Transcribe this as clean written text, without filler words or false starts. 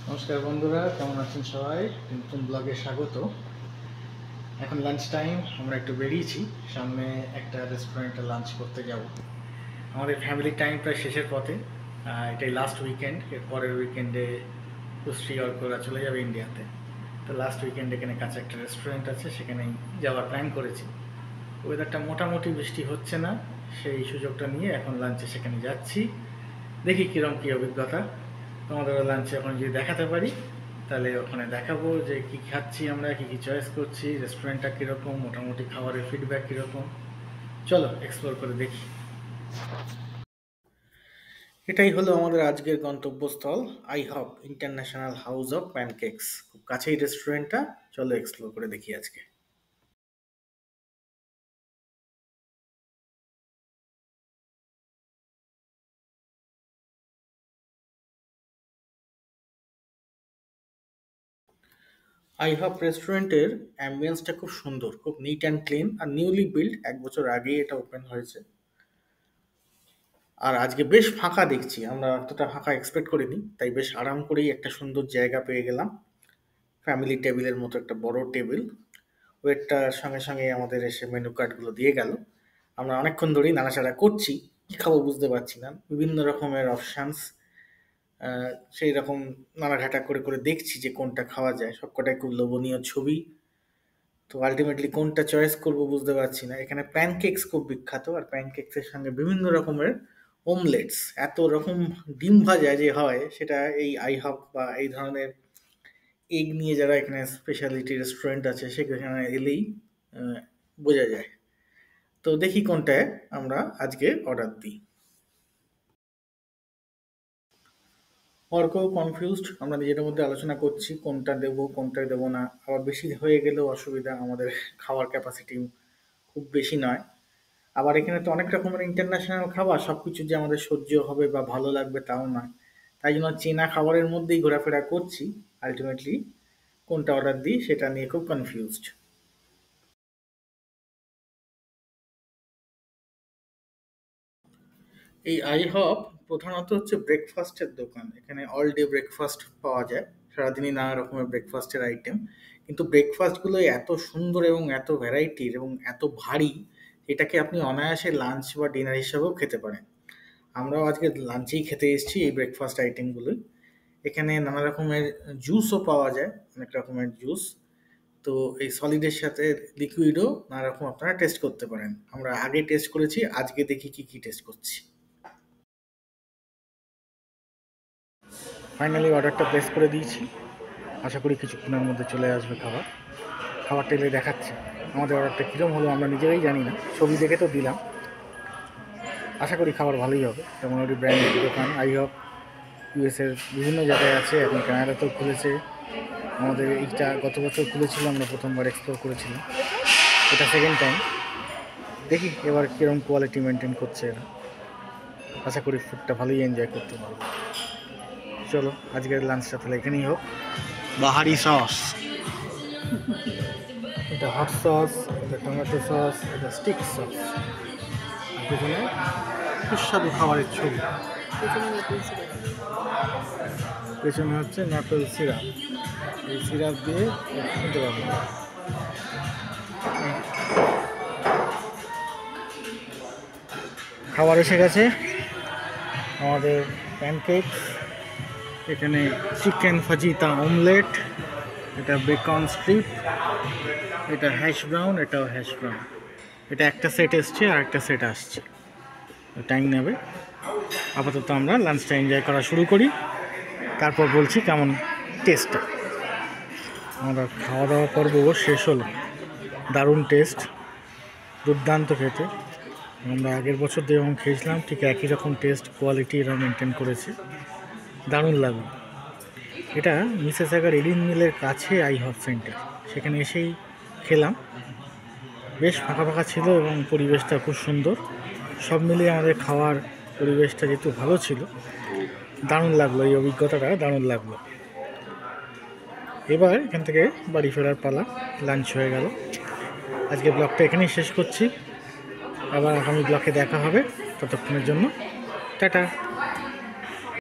নমস্কার বন্ধুরা, কেমন আছেন সবাই? নতুন ব্লগে স্বাগত। এখন লাঞ্চ টাইম, আমরা একটু বেরিয়েছি, সামনে একটা রেস্টুরেন্টে লাঞ্চ করতে যাব। আমাদের ফ্যামিলি টাইম প্রায় শেষের পথে। এটাই লাস্ট উইকেন্ড, এর পরের উইকেন্ডে কুশ্রী অর্করা চলে যাবে ইন্ডিয়াতে। তো লাস্ট উইকেন্ডে এখানে কাছে একটা রেস্টুরেন্ট আছে, সেখানেই যাওয়ার প্ল্যান করেছি। ওয়েদারটা মোটামুটি বৃষ্টি হচ্ছে না, সেই সুযোগটা নিয়ে এখন লাঞ্চে সেখানে যাচ্ছি। দেখি কীরকম কী অভিজ্ঞতা। তোমাদের লাঞ্চে এখন যদি দেখাতে পারি তাহলে ওখানে দেখাবো যে কী খাচ্ছি, আমরা কী কী চয়েস করছি, রেস্টুরেন্টটা কীরকম, মোটামুটি খাবারের ফিডব্যাক কীরকম। চলো এক্সপ্লোর করে দেখি। এটাই হলো আমাদের আজকের গন্তব্যস্থল, আইহপ ইন্টারন্যাশনাল হাউস অফ প্যানকেকস। খুব কাছেই রেস্টুরেন্টটা, চলো এক্সপ্লোর করে দেখি আজকে। আইহপ রেস্টুরেন্টের অ্যাম্বিয়েন্সটা খুব সুন্দর, খুব নিট অ্যান্ড ক্লিন, আর নিউলি বিল্ড, 1 বছর আগেই এটা ওপেন হয়েছে। আর আজকে বেশ ফাঁকা দেখছি, আমরা এতটা ফাঁকা এক্সপেক্ট করিনি, তাই বেশ আরাম করেই একটা সুন্দর জায়গা পেয়ে গেলাম। ফ্যামিলি টেবিলের মতো একটা বড় টেবিল। ওয়েটটার সঙ্গে সঙ্গে আমাদের এসে মেনু কার্ডগুলো দিয়ে গেল। আমরা অনেকক্ষণ ধরেই নাড়াচাড়া করছি, কী খাবো বুঝতে পারছি না, বিভিন্ন রকমের অপশানস। সেই রকম নাড়াঘাটা করে করে দেখছি যে কোনটা খাওয়া যায়, সবকটাই খুব লোভনীয় ছবি। তো আলটিমেটলি কোনটা চয়েস করব বুঝতে পারছি না। এখানে প্যানকেকস খুব বিখ্যাত, আর প্যানকেকসের সঙ্গে বিভিন্ন রকমের ওমলেটস, এত রকম ডিম ভাজা যে হয়, সেটা এই আইহপ বা এই ধরনের এগ নিয়ে যারা এখানে স্পেশালিটি রেস্টুরেন্ট আছে সেখানে এলেই আহ, বোঝা যায়। তো দেখি কোনটায় আমরা আজকে অর্ডার দিই। অর্কও কনফিউজড, আমরা নিজেদের মধ্যে আলোচনা করছি কোনটা দেবো কোনটা দেবো না। আবার বেশি হয়ে গেলেও অসুবিধা, আমাদের খাওয়ার ক্যাপাসিটি খুব বেশি নয়। আবার এখানে তো অনেক রকমের ইন্টারন্যাশনাল খাবার, সব কিছু যে আমাদের সহ্য হবে বা ভালো লাগবে তাও নয়। তাই জন্য চেনা খাবারের মধ্যেই ঘোরাফেরা করছি। আলটিমেটলি কোনটা অর্ডার দিই সেটা নিয়ে খুব কনফিউজড। এই আইহপ প্রধানত হচ্ছে ব্রেকফাস্টের দোকান। এখানে অল ডে ব্রেকফাস্ট পাওয়া যায়, সারাদিনই নানা রকমের ব্রেকফাস্টের আইটেম। কিন্তু ব্রেকফাস্টগুলো এত সুন্দর এবং এত ভ্যারাইটির এবং এত ভারী, এটাকে আপনি অনায়াসে লাঞ্চ বা ডিনার হিসাবেও খেতে পারেন। আমরাও আজকে লাঞ্চেই খেতে এসেছি এই ব্রেকফাস্ট আইটেমগুলোই। এখানে নানা রকমের জুসও পাওয়া যায়, অনেক রকমের জুস। তো এই সলিডের সাথে লিকুইডও নানা রকম আপনারা টেস্ট করতে পারেন। আমরা আগে টেস্ট করেছি, আজকে দেখি কি কি টেস্ট করছি। ফাইনালি অর্ডারটা প্লেস করে দিয়েছি, আশা করি কিছুক্ষণের মধ্যে চলে আসবে খাবার। খাবারটা এলে দেখাচ্ছি আমাদের অর্ডারটা কীরকম হলো, আমরা নিজেরাই জানি না, ছবি দেখে তো দিলাম। আশা করি খাবার ভালোই হবে। যেমন ওই ব্র্যান্ডের দোকান আইহপ ইউএসের বিভিন্ন জায়গায় আছে, এখন কানাডাতেও খুলেছে। আমাদের এইটা গত বছর খুলেছিল, আমরা প্রথমবার এক্সপ্লোর করেছিলাম, এটা সেকেন্ড টাইম। দেখি এবার কীরকম কোয়ালিটি মেনটেন করছে এরা, আশা করি ফুডটা ভালোই এনজয় করতে পারবো। চলো আজকের লাঞ্চটা তাহলে এখানেই হোক। বাহারি সস, এটা হট সস, এটা টমেটো সস, এটা স্টিক সস, আর পেছনে সুস্বাদু খাবারের ছবি। পেছনে হচ্ছে ম্যাপেল সিরাপ, এই সিরাপ দিয়ে শুনতে পাবো। খাবার এসে গেছে, আমাদের প্যানকেক, এখানে চিকেন ফাজিতা অমলেট, এটা বেকন স্ট্রিপ, এটা হ্যাশ ব্রাউন, এটাও হ্যাশ ব্রাউন। এটা একটা সেট এসছে আর একটা সেট আসছে, টাইম নেবে। আপাতত আমরা লাঞ্চটা এনজয় করা শুরু করি, তারপর বলছি কেমন টেস্টটা। আমরা খাওয়া দাওয়া পর্ব শেষ হলো, দারুণ টেস্ট, দুর্দান্ত খেতে। আমরা আগের বছর যেমন খেয়েছিলাম ঠিক একই রকম টেস্ট কোয়ালিটি এরা মেনটেন করেছে, দারুণ লাগলো। এটা মিসেসাগার এলিন মিলের কাছে আইহপ সেন্টার, সেখানে এসেই খেলাম। বেশ ফাঁকা ফাঁকা ছিল এবং পরিবেশটা খুব সুন্দর। সব মিলিয়ে আমাদের খাওয়ার পরিবেশটা যেহেতু ভালো ছিল, দারুণ লাগলো, এই অভিজ্ঞতাটা দারুণ লাগলো। এবার এখান থেকে বাড়ি ফেরার পালা, লাঞ্চ হয়ে গেল। আজকে ব্লগটা এখানেই শেষ করছি, আবার আগামী ব্লগে দেখা হবে। ততক্ষণের জন্য টাটা।